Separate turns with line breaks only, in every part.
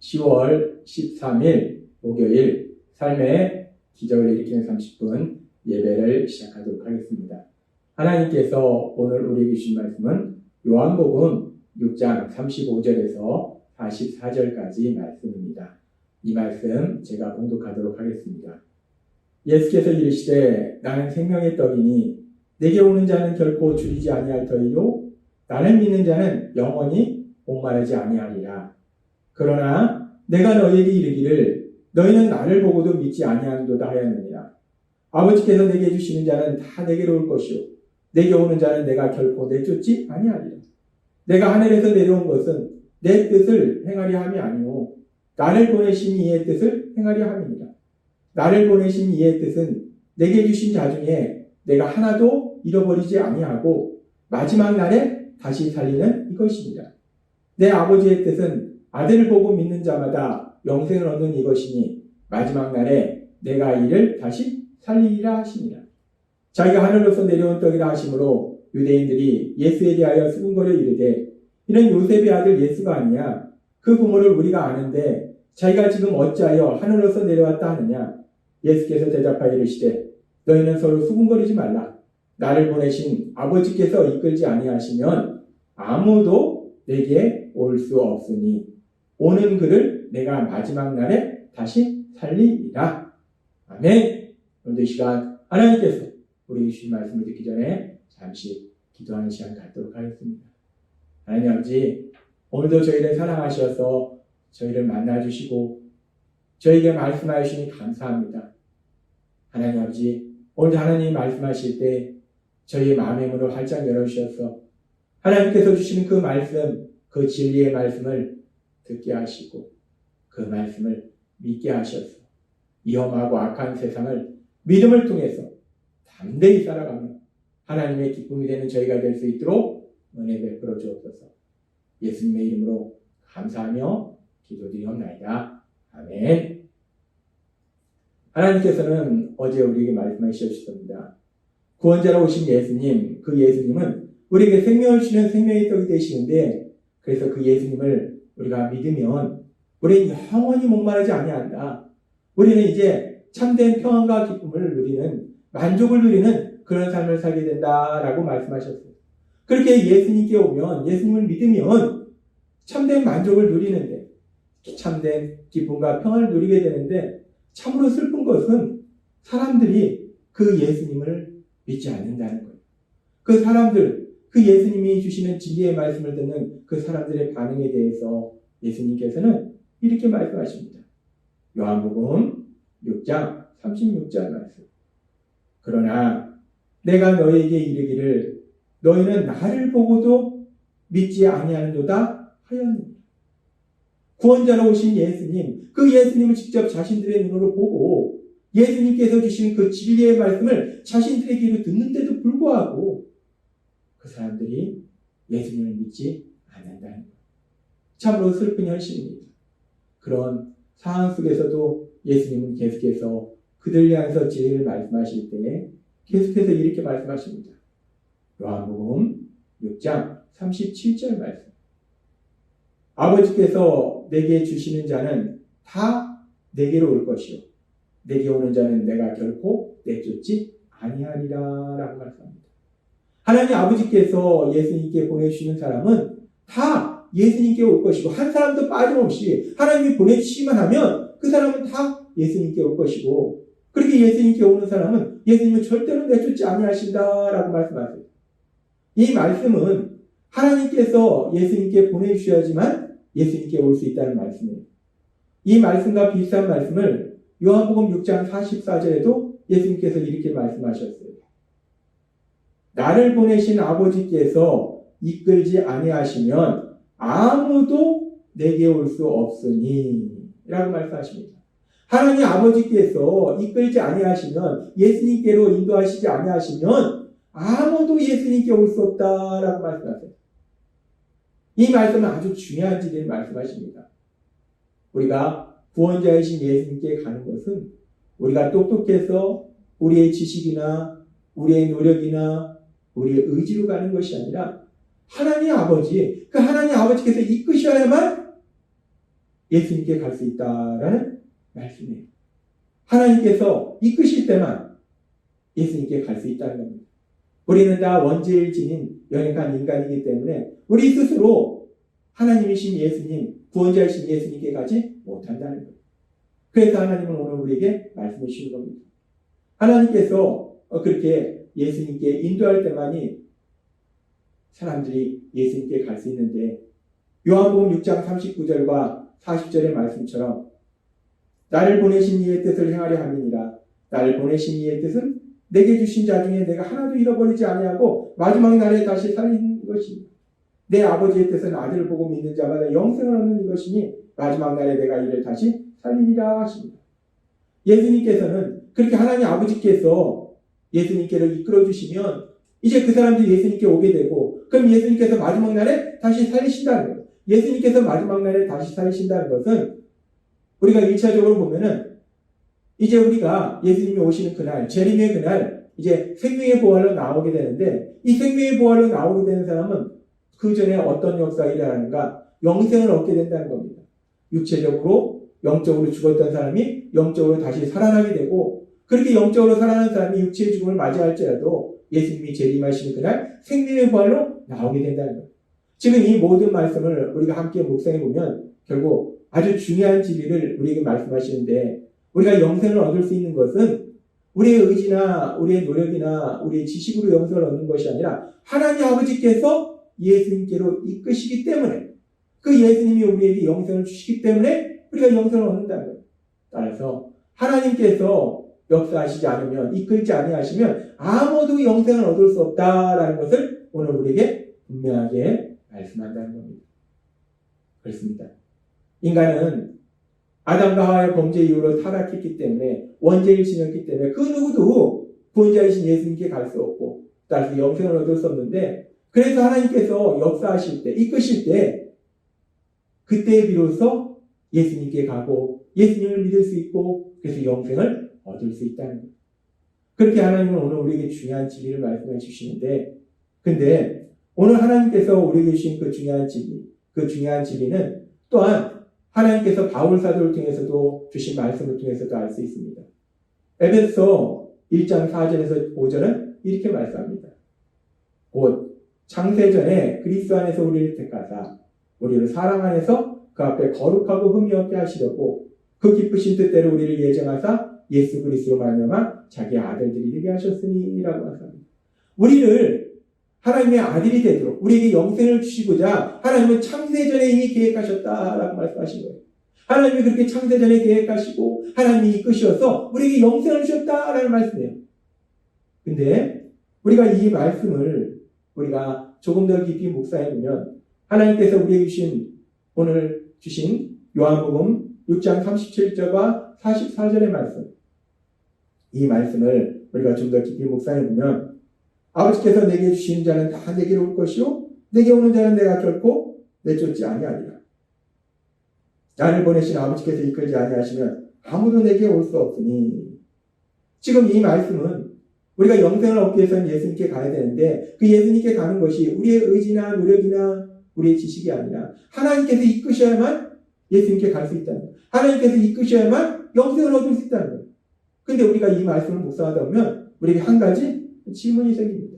10월 13일 목요일 삶의 기적을 일으키는 30분 예배를 시작하도록 하겠습니다. 하나님께서 오늘 우리에게 주신 말씀은 요한복음 6장 35절에서 44절까지 말씀입니다. 이 말씀 제가 봉독하도록 하겠습니다. 예수께서 이르시되 나는 생명의 떡이니 내게 오는 자는 결코 줄이지 아니할 터이요 나를 믿는 자는 영원히 목마르지 아니하리라. 그러나 내가 너희에게 이르기를 너희는 나를 보고도 믿지 아니하는도다 하였느니라. 아버지께서 내게 주시는 자는 다 내게로 올 것이요 내게 오는 자는 내가 결코 내쫓지 아니하리라. 내가 하늘에서 내려온 것은 내 뜻을 행하려 함이 아니오 나를 보내신 이의 뜻을 행하려 함이니라. 나를 보내신 이의 뜻은 내게 주신 자 중에 내가 하나도 잃어버리지 아니하고 마지막 날에 다시 살리는 이것입니다. 내 아버지의 뜻은 아들을 보고 믿는 자마다 영생을 얻는 이것이니 마지막 날에 내가 이를 다시 살리리라 하시니라. 자기가 하늘로서 내려온 떡이라 하시므로 유대인들이 예수에 대하여 수군거려 이르되 이는 요셉의 아들 예수가 아니냐. 그 부모를 우리가 아는데 자기가 지금 어찌하여 하늘로서 내려왔다 하느냐. 예수께서 대답하여 이르시되 너희는 서로 수군거리지 말라. 나를 보내신 아버지께서 이끌지 아니하시면 아무도 내게 올 수 없으니 오는 그를 내가 마지막 날에 다시 살리리라. 아멘. 오늘 이 시간 하나님께서 우리 주신 말씀을 듣기 전에 잠시 기도하는 시간 갖도록 하겠습니다. 하나님 아버지, 오늘도 저희를 사랑하셔서 저희를 만나주시고 저에게 말씀하여 주시니 감사합니다. 하나님 아버지, 오늘 하나님 말씀하실 때 저희의 마음의 문을 활짝 열어주셔서 하나님께서 주시는 그 말씀, 그 진리의 말씀을 듣게 하시고 그 말씀을 믿게 하셔서 위험하고 악한 세상을 믿음을 통해서 담대히 살아가며 하나님의 기쁨이 되는 저희가 될 수 있도록 은혜 베풀어 주옵소서. 예수님의 이름으로 감사하며 기도드리옵나이다. 아멘. 하나님께서는 어제 우리에게 말씀하셨습니다. 구원자로 오신 예수님, 그 예수님은 우리에게 생명을 주시는 생명의 떡이 되시는데 그래서 그 예수님을 우리가 믿으면 우리는 영원히 목마르지 아니한다. 우리는 이제 참된 평안과 기쁨을 누리는, 만족을 누리는 그런 삶을 살게 된다라고 말씀하셨어요. 그렇게 예수님께 오면, 예수님을 믿으면 참된 만족을 누리는데, 참된 기쁨과 평안을 누리게 되는데 참으로 슬픈 것은 사람들이 그 예수님을 믿지 않는다는 거예요. 그 사람들, 그 예수님이 주시는 진리의 말씀을 듣는 그 사람들의 반응에 대해서 예수님께서는 이렇게 말씀하십니다. 요한복음 6장 36절 말씀. 그러나 내가 너희에게 이르기를 너희는 나를 보고도 믿지 아니하는도다 하였느니라. 구원자로 오신 예수님, 그 예수님을 직접 자신들의 눈으로 보고 예수님께서 주시는 그 진리의 말씀을 자신들의 귀로 듣는데도 불구하고 그 사람들이 예수님을 믿지 않는다는 것. 참으로 슬픈 현실입니다. 그런 상황 속에서도 예수님은 계속해서 그들 향해서 진리를 말씀하실 때 계속해서 이렇게 말씀하십니다. 요한복음 6장 37절 말씀. 아버지께서 내게 주시는 자는 다 내게로 올 것이요 내게 오는 자는 내가 결코 내쫓지 아니하리라 라고 말씀합니다. 하나님 아버지께서 예수님께 보내주시는 사람은 다 예수님께 올 것이고 한 사람도 빠짐없이 하나님이 보내주시기만 하면 그 사람은 다 예수님께 올 것이고 그렇게 예수님께 오는 사람은 예수님은 절대로 내쫓지 아니하신다라고 말씀하세요. 이 말씀은 하나님께서 예수님께 보내주셔야지만 예수님께 올 수 있다는 말씀이에요. 이 말씀과 비슷한 말씀을 요한복음 6장 44절에도 예수님께서 이렇게 말씀하셨어요. 나를 보내신 아버지께서 이끌지 아니하시면 아무도 내게 올 수 없으니 라고 말씀하십니다. 하나님 아버지께서 이끌지 아니하시면 예수님께로 인도하시지 아니하시면 아무도 예수님께 올 수 없다라고 말씀하세요. 이 말씀은 아주 중요한 진리를 말씀하십니다. 우리가 구원자이신 예수님께 가는 것은 우리가 똑똑해서 우리의 지식이나 우리의 노력이나 우리의 의지로 가는 것이 아니라 하나님 아버지, 그 하나님 아버지께서 이끄셔야만 예수님께 갈 수 있다라는 말씀이에요. 하나님께서 이끄실 때만 예수님께 갈 수 있다는 겁니다. 우리는 다 원죄를 지닌 연약한 인간이기 때문에 우리 스스로 하나님이신 예수님, 구원자이신 예수님께 가지 못한다는 거예요. 그래서 하나님은 오늘 우리에게 말씀해 주신 겁니다. 하나님께서 그렇게 예수님께 인도할 때만이 사람들이 예수님께 갈 수 있는데, 요한복음 6장 39절과 40절의 말씀처럼 나를 보내신 이의 뜻을 행하려 함이니라. 나를 보내신 이의 뜻은 내게 주신 자 중에 내가 하나도 잃어버리지 아니하고 마지막 날에 다시 살린 것이니, 내 아버지의 뜻은 아들을 보고 믿는 자마다 영생을 얻는 이것이니 마지막 날에 내가 이를 다시 살리리라 하십니다. 예수님께서는 그렇게 하나님 아버지께서 예수님께로 이끌어 주시면 이제 그 사람들이 예수님께 오게 되고, 그럼 예수님께서 마지막 날에 다시 살리신다는 거예요. 예수님께서 마지막 날에 다시 살리신다는 것은 우리가 1차적으로 보면은 이제 우리가 예수님이 오시는 그날, 재림의 그날, 이제 생명의 부활로 나오게 되는데, 이 생명의 부활로 나오게 되는 사람은 그 전에 어떤 역사가 일어나는가? 영생을 얻게 된다는 겁니다. 육체적으로, 영적으로 죽었던 사람이 영적으로 다시 살아나게 되고, 그렇게 영적으로 살아난 사람이 육체의 죽음을 맞이할지라도 예수님이 재림하시는 그날 생명의 부활로 나오게 된다는 거예요. 지금 이 모든 말씀을 우리가 함께 묵상해 보면 결국 아주 중요한 진리를 우리에게 말씀하시는데, 우리가 영생을 얻을 수 있는 것은 우리의 의지나 우리의 노력이나 우리의 지식으로 영생을 얻는 것이 아니라 하나님 아버지께서 예수님께로 이끄시기 때문에, 그 예수님이 우리에게 영생을 주시기 때문에 우리가 영생을 얻는다는 거예요. 따라서 하나님께서 역사하시지 않으면, 이끌지 아니하시면 아무도 영생을 얻을 수 없다라는 것을 오늘 우리에게 분명하게 말씀한다는 겁니다. 그렇습니다. 인간은 아담과 하와의 범죄 이후로 타락했기 때문에, 원죄를 지녔기 때문에 그 누구도 구원자이신 예수님께 갈 수 없고, 따라서 영생을 얻을 수 없는데, 그래서 하나님께서 역사하실 때, 이끄실 때, 그때 비로소 예수님께 가고 예수님을 믿을 수 있고, 그래서 영생을 얻을 수 있다는 거예요. 그렇게 하나님은 오늘 우리에게 중요한 진리를 말씀해 주시는데, 근데 오늘 하나님께서 우리에게 주신 그 중요한 진리는 또한 하나님께서 바울 사도를 통해서도 주신 말씀을 통해서도 알 수 있습니다. 에베소 1장 4절에서 5절은 이렇게 말씀합니다. 곧 창세전에 그리스도 안에서 우리를 택하사 우리를 사랑 안에서 그 앞에 거룩하고 흠이 없게 하시려고 그 기쁘신 뜻대로 우리를 예정하사 예수 그리스도로 말미암아 자기 아들들이 되게 하셨으니라고 말씀합니다. 우리를 하나님의 아들이 되도록 우리에게 영생을 주시고자 하나님은 창세전에 이미 계획하셨다라고 말씀하신 거예요. 하나님이 그렇게 창세전에 계획하시고 하나님이 이끄셔서 우리에게 영생을 주셨다라는 말씀이에요. 근데 우리가 이 말씀을 우리가 조금 더 깊이 묵상해보면, 하나님께서 우리에게 오늘 주신 요한복음 6장 37절과 44절의 말씀, 이 말씀을 우리가 좀 더 깊이 묵상해보면, 아버지께서 내게 주시는 자는 다 내게로 올 것이요 내게 오는 자는 내가 결코 내쫓지 아니하리라. 나를 보내신 아버지께서 이끌지 아니하시면 아무도 내게 올 수 없으니. 지금 이 말씀은 우리가 영생을 얻기 위해서는 예수님께 가야 되는데, 그 예수님께 가는 것이 우리의 의지나 노력이나 우리의 지식이 아니라 하나님께서 이끄셔야만 예수님께 갈 수 있다는 거예요. 하나님께서 이끄셔야만 영생을 얻을 수 있다는 거예요. 근데 우리가 이 말씀을 묵상하다 보면 우리에게 한 가지 질문이 생깁니다.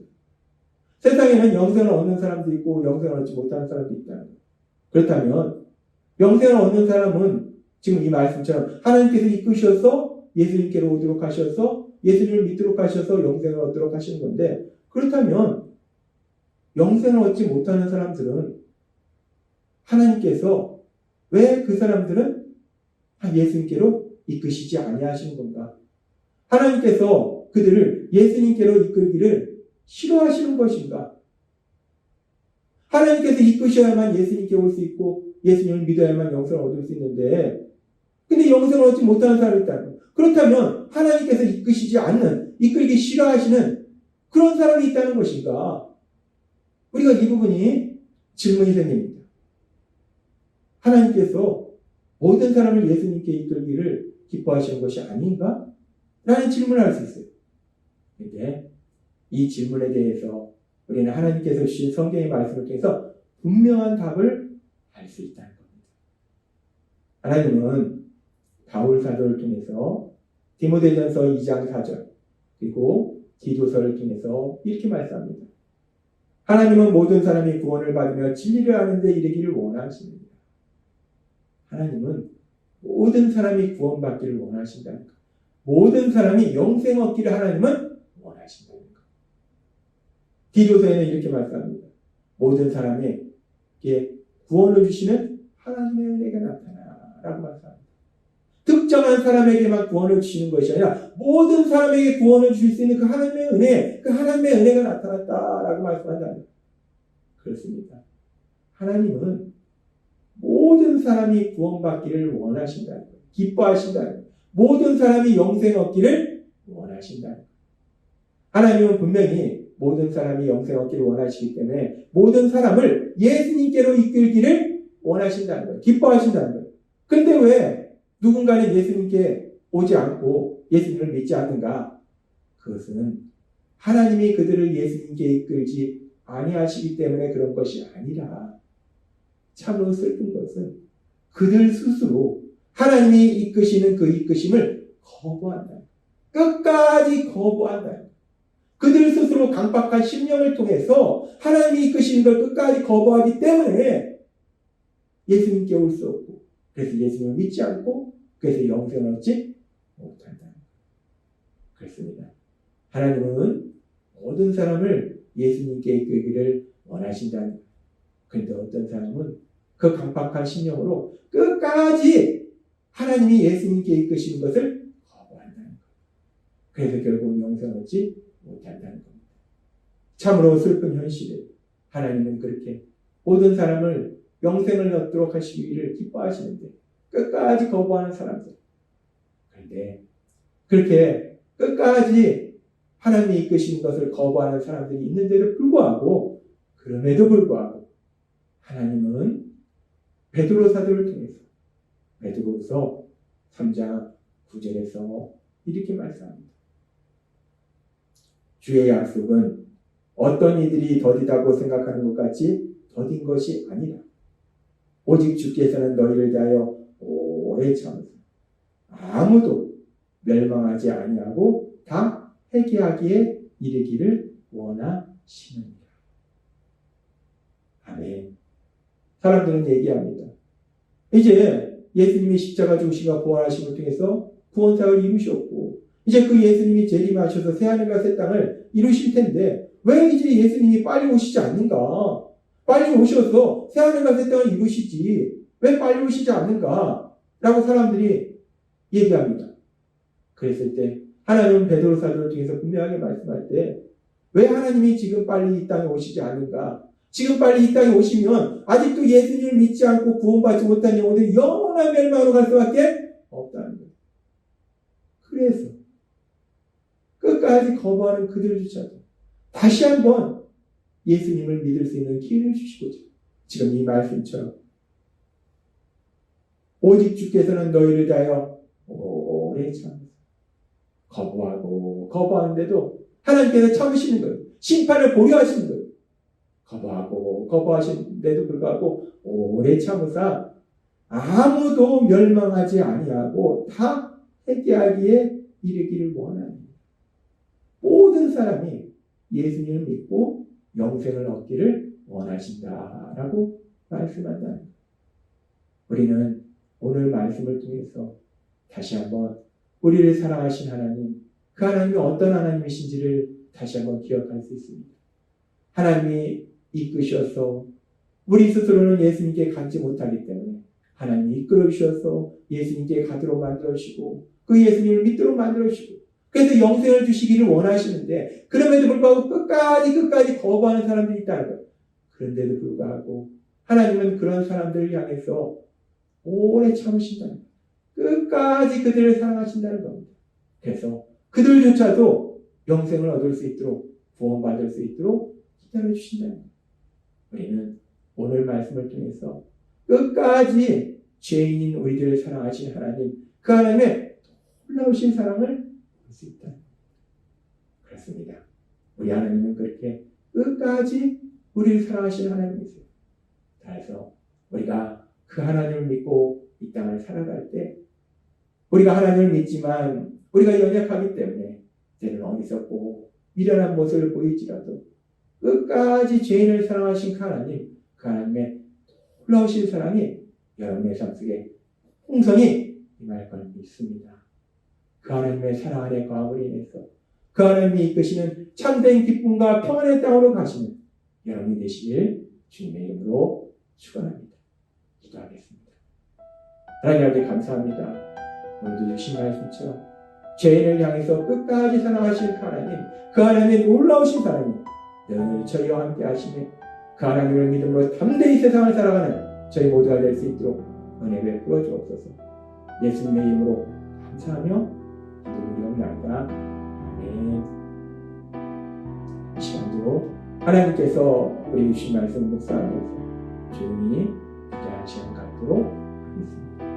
세상에는 영생을 얻는 사람도 있고 영생을 얻지 못하는 사람도 있다는 거예요. 그렇다면 영생을 얻는 사람은 지금 이 말씀처럼 하나님께서 이끄셔서 예수님께로 오도록 하셔서 예수님을 믿도록 하셔서 영생을 얻도록 하시는 건데, 그렇다면 영생을 얻지 못하는 사람들은 하나님께서 왜 그 사람들은 예수님께로 이끄시지 아니하시는 건가? 하나님께서 그들을 예수님께로 이끌기를 싫어하시는 것인가? 하나님께서 이끄셔야만 예수님께 올 수 있고 예수님을 믿어야만 영생을 얻을 수 있는데, 근데 영생을 얻지 못하는 사람이 있다는 거예요. 그렇다면 하나님께서 이끄시지 않는, 이끌기 싫어하시는 그런 사람이 있다는 것인가? 우리가 이 부분이 질문이 생깁니다. 하나님께서 모든 사람을 예수님께 이끌기를 기뻐하시는 것이 아닌가? 라는 질문을 할 수 있어요. 그런데 이 질문에 대해서 우리는 하나님께서 주신 성경의 말씀을 통해서 분명한 답을 알 수 있다는 겁니다. 하나님은 바울 사도를 통해서 디모데전서 2장 4절 그리고 디도서를 통해서 이렇게 말씀합니다. 하나님은 모든 사람이 구원을 받으며 진리를 아는 데 이르기를 원하십니다. 하나님은 모든 사람이 구원받기를 원하신다는 것. 모든 사람이 영생 얻기를 하나님은 원하신다는 것. 디도서에는 이렇게 말씀합니다. 모든 사람에게 구원을 주시는 하나님의 은혜가 나타나라고 말씀합니다. 특정한 사람에게만 구원을 주시는 것이 아니라 모든 사람에게 구원을 주실 수 있는 그 하나님의 은혜, 그 하나님의 은혜가 나타났다라고 말씀한다는 것. 그렇습니다. 하나님은 모든 사람이 구원받기를 원하신다는 것, 기뻐하신다는 것, 모든 사람이 영생 얻기를 원하신다는 것. 하나님은 분명히 모든 사람이 영생 얻기를 원하시기 때문에 모든 사람을 예수님께로 이끌기를 원하신다는 거예요. 기뻐하신다는 거예요. 그런데 왜 누군가는 예수님께 오지 않고 예수님을 믿지 않는가? 그것은 하나님이 그들을 예수님께 이끌지 아니하시기 때문에 그런 것이 아니라 참으로 슬픈 것은 그들 스스로 하나님이 이끄시는 그 이끄심을 거부한다. 끝까지 거부한다. 그들 스스로 강박한 심령을 통해서 하나님이 이끄시는 걸 끝까지 거부하기 때문에 예수님께 올 수 없고 그래서 예수님을 믿지 않고 그래서 영생을 얻지 못한다. 그렇습니다. 하나님은 모든 사람을 예수님께 이끌기를 원하신다는 거예요. 그런데 어떤 사람은 그 강박한 심령으로 끝까지 하나님이 예수님께 이끄시는 것을 거부한다는 거예요. 그래서 결국 영생을 얻지 못한다는 겁니다. 참으로 슬픈 현실을 하나님은 그렇게 모든 사람을 영생을 얻도록 하시기를 기뻐하시는데 끝까지 거부하는 사람들. 그런데 그렇게 끝까지 하나님이 이끄시는 것을 거부하는 사람들이 있는데도 불구하고 그럼에도 불구하고 하나님은 베드로 사도를 통해서 베드로서 3장 9절에서 이렇게 말씀합니다. 주의 약속은 어떤 이들이 더디다고 생각하는 것 같이 더딘 것이 아니라 오직 주께서는 너희를 대하여 오래 참으사 아무도 멸망하지 아니하고 다 회개하기에 이르기를 원하시느니라. 아멘. 사람들은 얘기합니다. 이제 예수님이 십자가 죽으시고 부활하심을 통해서 구원사를 이루셨고 이제 그 예수님이 재림하셔서 새하늘과 새 땅을 이루실 텐데 왜 이제 예수님이 빨리 오시지 않는가? 빨리 오셔서 새하늘과 새 땅을 이루시지 왜 빨리 오시지 않는가? 라고 사람들이 얘기합니다. 그랬을 때 하나님은 베드로 사도를 통해서 분명하게 말씀할 때 왜 하나님이 지금 빨리 이 땅에 오시지 않는가? 지금 빨리 이 땅에 오시면 아직도 예수님을 믿지 않고 구원받지 못한 영혼들이 영원한 멸망으로 갈 수밖에 없다는 거예요. 그래서 끝까지 거부하는 그들조차도 다시 한번 예수님을 믿을 수 있는 기회를 주시고자 지금 이 말씀처럼 오직 주께서는 너희를 대하여 오래 참으사 거부하고 거부하는데도 하나님께서 참으시는 거예요. 심판을 보류하시는 거예요. 거부하고 거부하시는데도 불구하고 오래 참으사 아무도 멸망하지 아니하고 다 회개하기에 이르기를 원하니 모든 사람이 예수님을 믿고 영생을 얻기를 원하신다라고 말씀한다는 거예요. 우리는 오늘 말씀을 통해서 다시 한번 우리를 사랑하신 하나님, 그 하나님이 어떤 하나님이신지를 다시 한번 기억할 수 있습니다. 하나님이 이끄셔서 우리 스스로는 예수님께 가지 못하기 때문에 하나님이 이끌어 주셔서 예수님께 가도록 만들어주시고 그 예수님을 믿도록 만들어주시고 그래서 영생을 주시기를 원하시는데 그럼에도 불구하고 끝까지 거부하는 사람들이 있다는 거예요. 그런데도 불구하고 하나님은 그런 사람들을 향해서 오래 참으신다는 거예요. 끝까지 그들을 사랑하신다는 겁니다. 그래서 그들조차도 영생을 얻을 수 있도록 구원받을 수 있도록 기다려주신다는 거예요. 우리는 오늘 말씀을 통해서 끝까지 죄인인 우리들을 사랑하신 하나님, 그 하나님의 놀라우신 사랑을 볼 수 있다. 그렇습니다. 우리 하나님은 그렇게 끝까지 우리를 사랑하시는 하나님이세요. 그래서 우리가 그 하나님을 믿고 이 땅을 살아갈 때 우리가 하나님을 믿지만 우리가 연약하기 때문에 때로는 어리석고 미련한 모습을 보일지라도 끝까지 죄인을 사랑하신 그 하나님의 놀라우신 사랑이 여러분의 삶 속에 풍성히 임할 걸 믿습니다. 그 하나님의 사랑 안에 거함으로 인해서 그 하나님이 이끄시는 참된 기쁨과 평안의 땅으로 가시는 여러분이 되시길 주님의 이름으로 축원합니다. 기도하겠습니다. 하나님 아버지 감사합니다. 오늘도 주신 말씀처럼 죄인을 향해서 끝까지 사랑하신 그 하나님의 놀라우신 사랑이 늘 저희와 함께 하시며 그 하나님을 믿음으로 담대히 세상을 살아가는 저희 모두가 될 수 있도록 은혜 베풀어 주옵소서. 예수님의 이름으로 감사하며 기도드리옵나이다. 아멘. 이 시간도 하나님께서 우리 주신 말씀 묵상하면서 조용히 기도하는 시간 갖도록 하겠습니다.